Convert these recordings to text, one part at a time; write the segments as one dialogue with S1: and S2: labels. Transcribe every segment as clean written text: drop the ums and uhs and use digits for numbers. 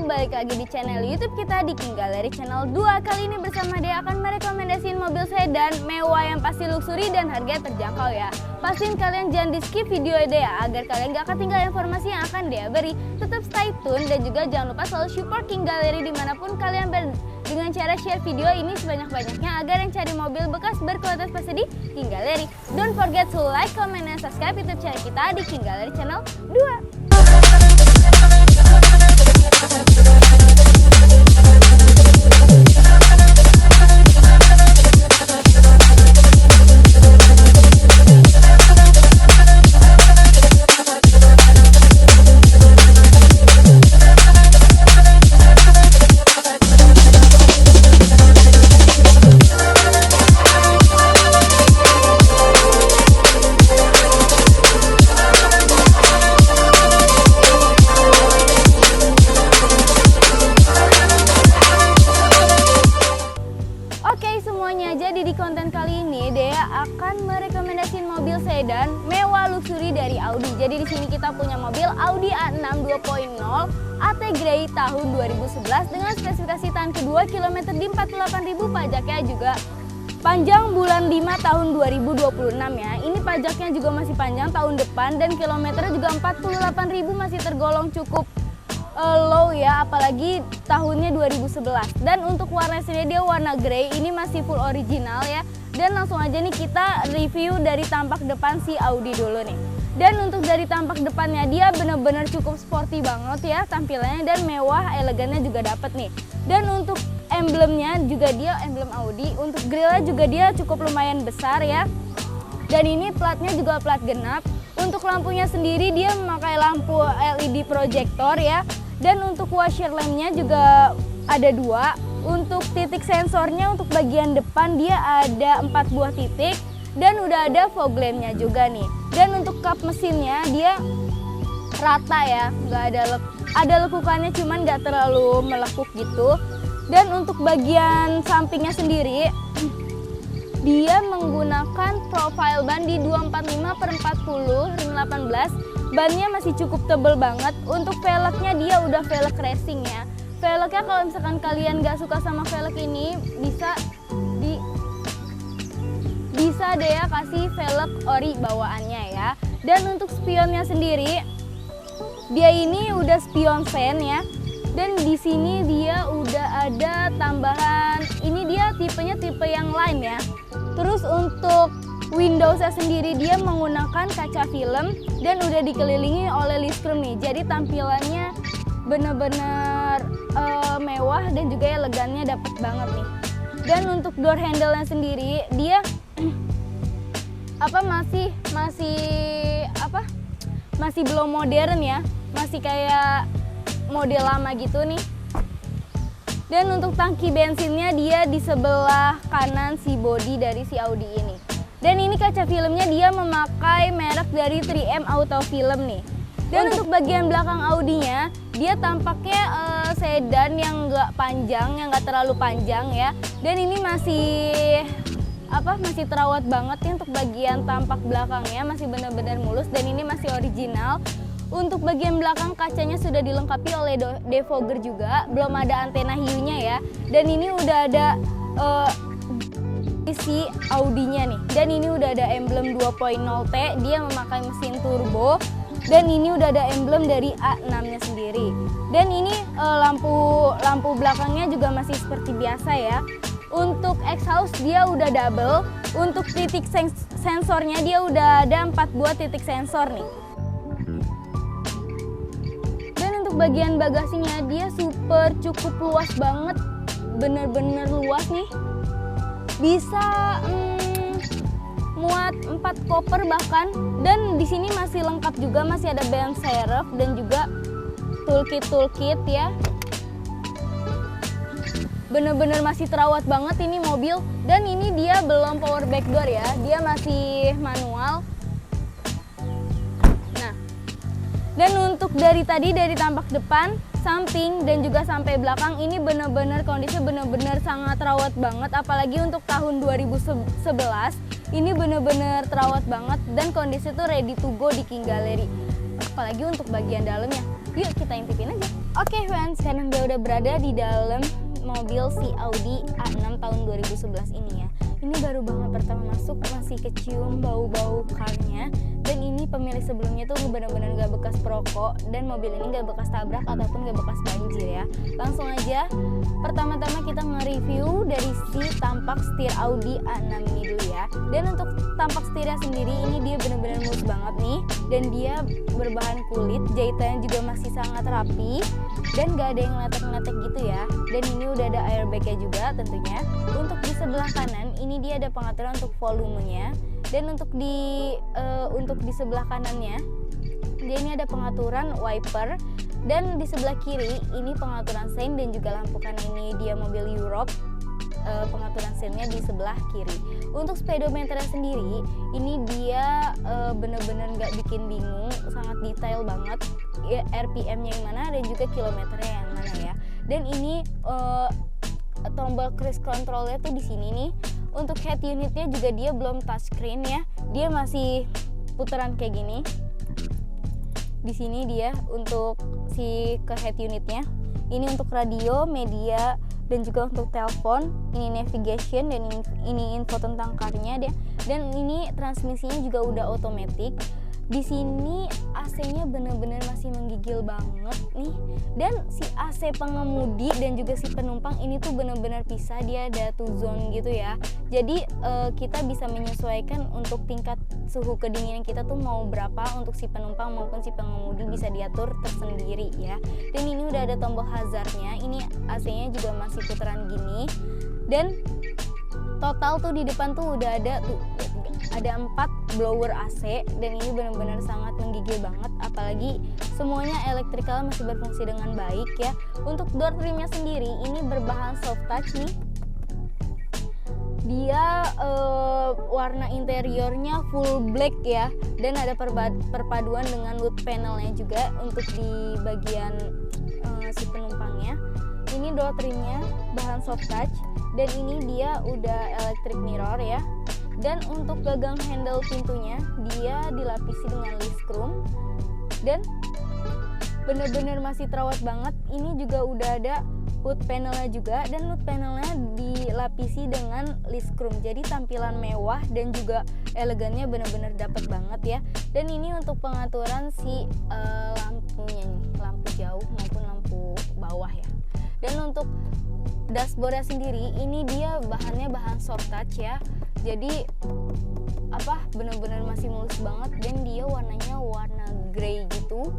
S1: balik lagi di channel YouTube kita di King Gallery Channel 2. Kali ini bersama Dea akan merekomendasiin mobil sedan mewah yang pasti luxury dan harga terjangkau ya. Pastiin kalian jangan di skip video Dea agar kalian gak ketinggalan informasi yang akan Dea beri. Tetap stay tune dan juga jangan lupa selalu support King Gallery dimanapun kalian berada dengan cara share video ini sebanyak-banyaknya agar yang cari mobil bekas berkualitas pasti di King Gallery. Don't forget to like, comment, dan subscribe YouTube channel kita di King Gallery Channel 2. Jadi di konten kali ini Dea akan merekomendasiin mobil sedan mewah luxury dari Audi. Jadi di sini kita punya mobil Audi A6 2.0 AT Grey tahun 2011 dengan spesifikasi tahan kedua kilometer di 48.000, pajaknya juga panjang bulan 5 tahun 2026 ya. Ini pajaknya juga masih panjang tahun depan dan kilometernya juga 48.000, masih tergolong cukup low ya, apalagi tahunnya 2011. Dan untuk warna sini dia warna grey, ini masih full original ya. Dan langsung aja nih kita review dari tampak depan si Audi dulu nih. Dan untuk dari tampak depannya dia bener-bener cukup sporty banget ya tampilannya, dan mewah, elegannya juga dapet nih. Dan untuk emblemnya juga dia emblem Audi. Untuk grillnya juga dia cukup lumayan besar ya. Dan ini platnya juga plat genap. Untuk lampunya sendiri dia memakai lampu LED projector ya. Dan untuk washer lampnya juga ada 2. Untuk titik sensornya untuk bagian depan dia ada 4 buah titik. Dan udah ada fog lampnya juga nih. Dan untuk kap mesinnya dia rata ya, nggak ada lekukannya, cuman nggak terlalu melekuk gitu. Dan untuk bagian sampingnya sendiri dia menggunakan profile ban di 245/40 ring 18. Bannya masih cukup tebel banget. Untuk velgnya dia udah velg racing ya. Velgnya kalau misalkan kalian gak suka sama velg ini bisa deh ya kasih velg ori bawaannya ya. Dan untuk spionnya sendiri dia ini udah spion fan ya. Dan di sini dia udah ada tambahan, ini dia tipenya tipe yang line ya. Terus untuk Windowsnya sendiri dia menggunakan kaca film dan udah dikelilingi oleh list chrome nih. Jadi tampilannya bener-bener mewah dan juga elegannya dapet banget nih. Dan untuk door handle-nya sendiri dia masih belum modern ya. Masih kayak model lama gitu nih. Dan untuk tangki bensinnya dia di sebelah kanan si bodi dari si Audi ini. Dan ini kaca filmnya dia memakai merek dari 3M Auto Film nih. Dan untuk bagian belakang Audinya dia tampaknya sedan yang nggak panjang, yang nggak terlalu panjang ya. Dan ini masih terawat banget ya untuk bagian tampak belakangnya, masih benar-benar mulus dan ini masih original. Untuk bagian belakang kacanya sudah dilengkapi oleh defogger juga, belum ada antena hiunya ya. Dan ini udah ada si Audinya nih. Dan ini udah ada emblem 2.0T, dia memakai mesin turbo. Dan ini udah ada emblem dari A6-nya sendiri. Dan ini lampu belakangnya juga masih seperti biasa ya. Untuk exhaust dia udah double. Untuk titik sensornya dia udah ada 4 buah titik sensor nih. Dan untuk bagian bagasinya dia cukup luas banget, bener-bener luas nih. Bisa muat 4 koper bahkan. Dan di sini masih lengkap juga, masih ada ban serif dan juga toolkit ya. Bener-bener masih terawat banget ini mobil. Dan ini dia belum power back door ya, dia masih manual. Nah, dan untuk dari tampak depan, samping dan juga sampai belakang ini bener-bener kondisinya bener-bener sangat terawat banget. Apalagi untuk tahun 2011 ini bener-bener terawat banget dan kondisi tuh ready to go di King Gallery. Apalagi untuk bagian dalamnya Yuk kita intipin aja. Oke fans, sekarang dia udah berada di dalam mobil si Audi A6 tahun 2011 ini ya. Ini baru banget pertama masuk, masih kecium bau-bau car-nya. Dan ini pemilik sebelumnya tuh benar-benar gak bekas perokok, dan mobil ini gak bekas tabrak ataupun gak bekas banjir ya. Langsung aja, pertama-tama kita nge-review dari si tampak setir Audi A6 ini dulu ya. Dan untuk tampak setirnya sendiri ini dia benar-benar mulus banget nih, dan dia berbahan kulit, jahitannya juga masih sangat rapi dan gak ada yang ngeletek-ngeletek gitu ya. Dan ini udah ada airbagnya juga tentunya. Untuk di sebelah kanan ini dia ada pengaturan untuk volumenya, dan untuk di sebelah kanannya dia ini ada pengaturan wiper, dan di sebelah kiri ini pengaturan sein dan juga lampu, karena ini dia mobil Europe. Pengaturan seinnya di sebelah kiri. Untuk speedometernya sendiri ini dia bener-bener nggak bikin bingung, sangat detail banget ya, RPM-nya yang mana dan juga kilometernya yang mana ya. Dan ini tombol cruise control-nya tuh di sini nih. Untuk head unitnya juga dia belum touchscreen ya, dia masih putaran kayak gini. Di sini dia untuk si ke head unitnya. Ini untuk radio, media, dan juga untuk telepon. Ini navigation, dan ini info tentang car-nya deh. Dan ini transmisinya juga udah otomatis. Di sini AC-nya bener-bener masih menggigil banget nih. Dan si AC pengemudi dan juga si penumpang ini tuh bener-bener pisah, dia ada two zone gitu ya. Jadi kita bisa menyesuaikan untuk tingkat suhu kedinginan kita tuh mau berapa, untuk si penumpang maupun si pengemudi bisa diatur tersendiri ya. Dan ini udah ada tombol hazardnya. Ini AC-nya juga masih putaran gini. Dan total tuh di depan tuh udah ada 4 blower AC, dan ini benar-benar sangat menggigil banget, apalagi semuanya elektrikal masih berfungsi dengan baik ya. Untuk door trimnya sendiri ini berbahan soft touch nih. Dia warna interiornya full black ya, dan ada perpaduan dengan wood panelnya juga untuk di bagian si penumpangnya. Ini door trimnya bahan soft touch, dan ini dia udah electric mirror ya. Dan untuk gagang handle pintunya dia dilapisi dengan list chrome, dan bener-bener masih terawat banget. Ini juga udah ada wood panelnya juga, dan wood panelnya dilapisi dengan list chrome, jadi tampilan mewah dan juga elegannya bener-bener dapet banget ya. Dan ini untuk pengaturan si lampunya nih, lampu jauh maupun lampu bawah ya. Dan untuk dashboardnya sendiri ini dia bahannya bahan soft touch ya, jadi bener-bener masih mulus banget, dan dia warnanya warna grey gitu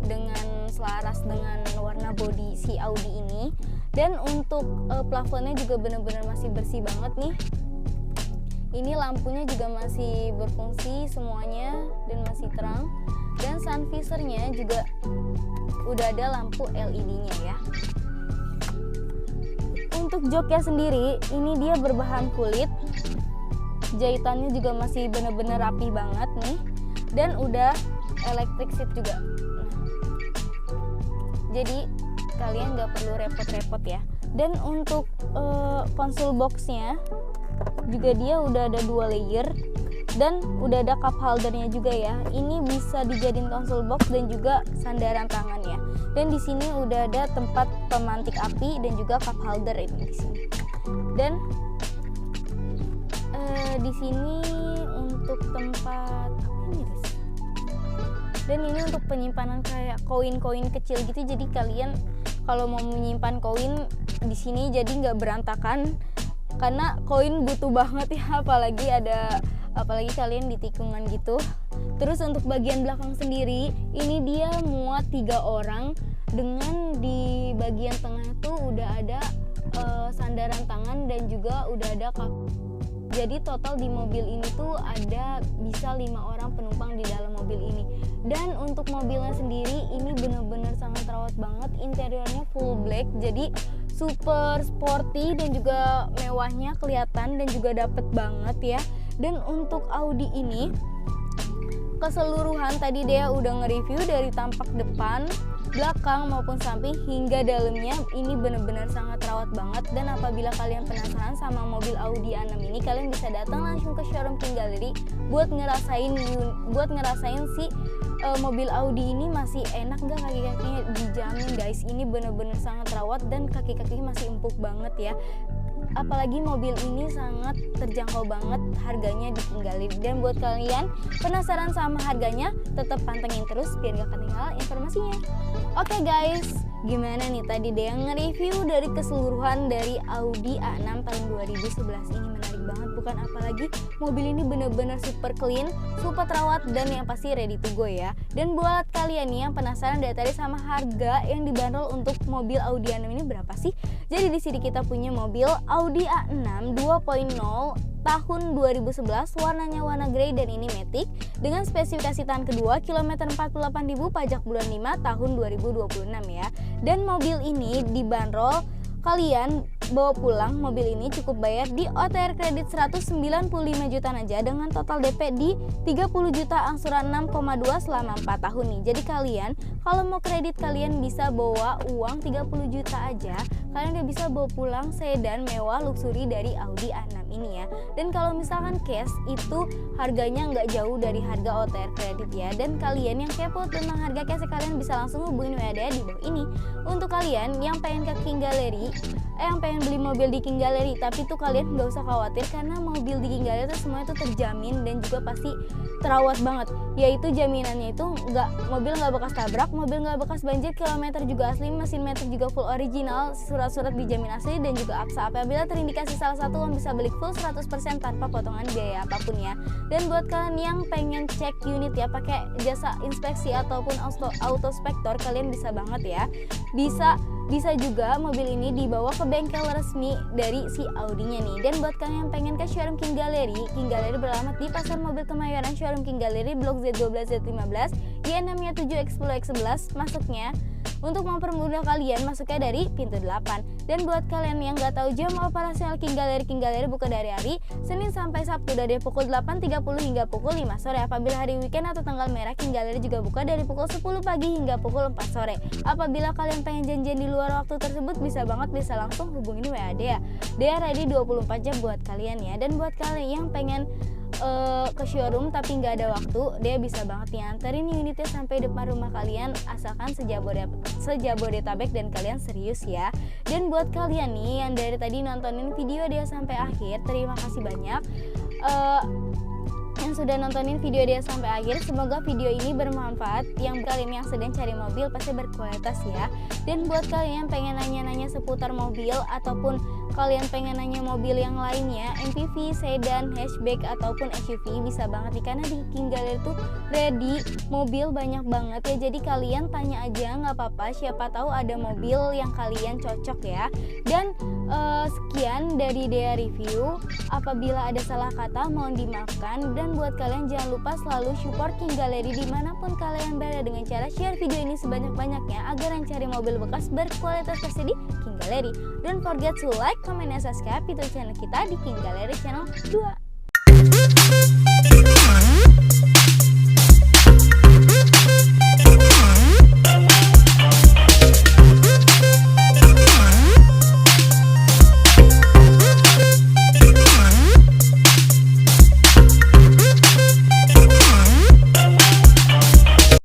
S1: dengan selaras dengan warna body si Audi ini. Dan untuk plafonnya juga bener-bener masih bersih banget nih. Ini lampunya juga masih berfungsi semuanya dan masih terang, dan sun visornya juga udah ada lampu LED-nya ya. Untuk joknya sendiri ini dia berbahan kulit, jahitannya juga masih bener-bener rapi banget nih, dan udah electric seat juga. Jadi kalian nggak perlu repot-repot ya. Dan untuk console boxnya juga dia udah ada 2 layer, dan udah ada cup holdernya juga ya. Ini bisa dijadiin console box dan juga sandaran tangan ya. Dan di sini udah ada tempat pemantik api dan juga cup holder ini di sini. Dan di sini untuk tempat apa ini guys? Dan ini untuk penyimpanan kayak koin-koin kecil gitu. Jadi kalian kalau mau menyimpan koin di sini jadi nggak berantakan, karena koin butuh banget ya, apalagi kalian di tikungan gitu. Terus untuk bagian belakang sendiri ini dia muat 3 orang, dengan di bagian tengah tuh udah ada sandaran tangan dan juga udah ada Jadi total di mobil ini tuh ada bisa 5 orang penumpang di dalam mobil ini. Dan untuk mobilnya sendiri ini benar-benar sangat terawat banget. Interiornya full black, jadi super sporty dan juga mewahnya kelihatan dan juga dapet banget ya. Dan untuk Audi ini keseluruhan tadi dia udah nge-review dari tampak depan, belakang maupun samping hingga dalamnya ini benar-benar sangat rawat banget. Dan apabila kalian penasaran sama mobil Audi A6 ini, kalian bisa datang langsung ke showroom King Gallery buat ngerasain si mobil Audi ini masih enak nggak, kaki-kakinya dijamin guys, ini benar-benar sangat rawat dan kaki-kakinya masih empuk banget ya. Apalagi mobil ini sangat terjangkau banget harganya di King Gallery. Dan buat kalian penasaran sama harganya, tetap pantengin terus biar gak ketinggalan informasinya. Oke guys, gimana nih tadi deh yang nge-review dari keseluruhan dari Audi A6 tahun 2011 ini, menarik banget bukan? Apalagi mobil ini bener-bener super clean, super terawat, dan yang pasti ready to go ya. Dan buat kalian nih yang penasaran dari tadi sama harga yang dibanderol untuk mobil Audi A6 ini berapa sih? Jadi di sini kita punya mobil Audi A6 2.0 tahun 2011, warnanya warna grey dan ini matic dengan spesifikasi tahan kedua kilometer 48.000, pajak bulan 5 tahun 2026 ya. Dan mobil ini dibanderol, kalian bawa pulang mobil ini cukup bayar di OTR kredit 195 jutaan aja dengan total DP di 30 juta angsuran 6,2 selama 4 tahun nih. Jadi kalian kalau mau kredit kalian bisa bawa uang 30 juta aja, kalian udah bisa bawa pulang sedan mewah luxury dari Audi A6 ini ya. Dan kalau misalkan cash itu harganya nggak jauh dari harga OTR kredit ya. Dan kalian yang kepo tentang harga cash, kalian bisa langsung hubungin WA di bawah ini. Untuk kalian yang pengen ke King Gallery, yang pengen beli mobil di King Gallery, tapi tuh kalian nggak usah khawatir karena mobil di King Gallery tuh semuanya tuh terjamin dan juga pasti terawat banget. Yaitu jaminannya itu mobil nggak bekas tabrak, mobil nggak bekas banjir, kilometer juga asli, mesin meter juga full original, surat-surat dijamin asli dan juga aksa. Apabila terindikasi salah satu, kamu bisa beli full 100% tanpa potongan biaya apapun ya. Dan buat kalian yang pengen cek unit ya pakai jasa inspeksi ataupun autospektor, kalian bisa banget ya. Bisa juga mobil ini dibawa ke bengkel resmi dari si Audinya nih. Dan buat kalian yang pengen ke showroom King Gallery beralamat di Pasar Mobil Kemayoran, showroom King Gallery Blok Z12 Z15 Y67 X10 X11 masuknya. Untuk mempermudah kalian masuknya dari pintu 8. Dan buat kalian yang gak tahu jam operasional King Gallery buka dari hari Senin sampai Sabtu dari pukul 8.30 hingga pukul 5 sore. Apabila hari weekend atau tanggal merah, King Gallery juga buka dari pukul 10 pagi hingga pukul 4 sore. Apabila kalian pengen janjian di luar waktu tersebut, bisa langsung hubungin WA Dea. Dea ready 24 jam buat kalian ya. Dan buat kalian yang pengen ke showroom tapi nggak ada waktu, dia bisa banget nih anterin unitnya sampai depan rumah kalian asalkan sejabodetabek dan kalian serius ya. Dan buat kalian nih yang dari tadi nontonin video dia sampai akhir, terima kasih banyak yang sudah nontonin video dia sampai akhir. Semoga video ini bermanfaat. Yang kalian yang sedang cari mobil pasti berkualitas ya. Dan buat kalian yang pengen nanya-nanya seputar mobil ataupun kalian pengen nanya mobil yang lainnya, MPV, sedan, hatchback ataupun SUV, bisa banget nih karena di King Gallery tuh ready mobil banyak banget ya. Jadi kalian tanya aja nggak apa-apa, siapa tahu ada mobil yang kalian cocok ya. Dan sekian dari Dea Review. Apabila ada salah kata mohon dimaafkan. Dan buat kalian jangan lupa selalu support King Gallery dimanapun kalian berada dengan cara share video ini sebanyak-banyaknya agar yang cari mobil bekas berkualitas pasti di King Gallery. Don't forget to like, comment, and subscribe YouTube channel kita di King Gallery Channel 2.